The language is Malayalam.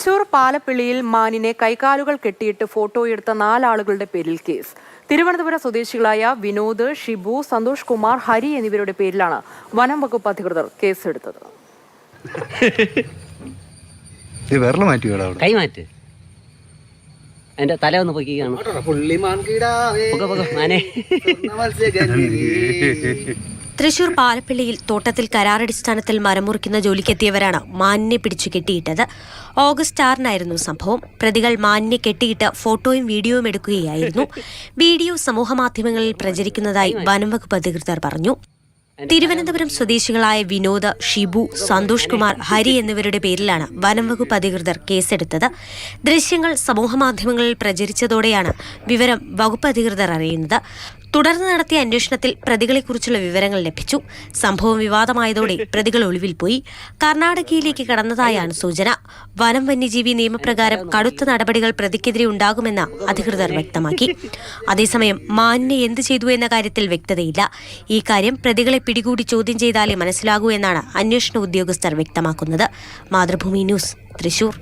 തൃശൂർ പാലപ്പിള്ളിയിൽ മാനിനെ കൈകാലുകൾ കെട്ടിയിട്ട് ഫോട്ടോയെടുത്ത 4 ആളുകളുടെ പേരിൽ കേസ്. തിരുവനന്തപുരം സ്വദേശികളായ വിനോദ്, ഷിബു, സന്തോഷ് കുമാർ, ഹരി എന്നിവരുടെ പേരിലാണ് വനം വകുപ്പ് അധികൃതർ കേസെടുത്തത്. എന്റെ തല ഒന്ന് പൊക്കിയാണ്. തൃശൂർ പാലപ്പിള്ളിയിൽ തോട്ടത്തിൽ കരാറടിസ്ഥാനത്തിൽ മരം മുറിക്കുന്ന ജോലിക്കെത്തിയവരാണ് മാനിനെ പിടിച്ചു കെട്ടിയിട്ടത്. ഓഗസ്റ്റ് 6-നായിരുന്നു സംഭവം. പ്രതികൾ മാനിനെ കെട്ടിയിട്ട് ഫോട്ടോയും വീഡിയോയും എടുക്കുകയായിരുന്നു. വീഡിയോ സമൂഹമാധ്യമങ്ങളിൽ പ്രചരിക്കുന്നതായി വനംവകുപ്പ് അധികൃതർ പറഞ്ഞു. തിരുവനന്തപുരം സ്വദേശികളായ വിനോദ്, ഷിബു, സന്തോഷ് കുമാർ, ഹരി എന്നിവരുടെ പേരിലാണ് വനംവകുപ്പ് അധികൃതർ കേസെടുത്തത്. ദൃശ്യങ്ങൾ സമൂഹമാധ്യമങ്ങളിൽ പ്രചരിച്ചതോടെയാണ് വിവരം വകുപ്പ് അധികൃതർ അറിയുന്നത്. തുടർന്ന് നടത്തിയ അന്വേഷണത്തിൽ പ്രതികളെക്കുറിച്ചുള്ള വിവരങ്ങൾ ലഭിച്ചു. സംഭവം വിവാദമായതോടെ പ്രതികൾ ഒളിവിൽ പോയി. കർണാടകയിലേക്ക് കടന്നതായാണ് സൂചന. വനം വന്യജീവി നിയമപ്രകാരം കടുത്ത നടപടികൾ പ്രതിക്കെതിരെ ഉണ്ടാകുമെന്ന് അധികൃതർ വ്യക്തമാക്കി. അതേസമയം മാനിനെ എന്ത് ചെയ്തു എന്ന കാര്യത്തിൽ വ്യക്തതയില്ല. ഈ കാര്യം പ്രതികളെ പിടികൂടി ചോദ്യം ചെയ്താലേ മനസ്സിലാകൂ എന്നാണ് അന്വേഷണ ഉദ്യോഗസ്ഥർ വ്യക്തമാക്കുന്നത്. മാതൃഭൂമി ന്യൂസ്, തൃശൂർ.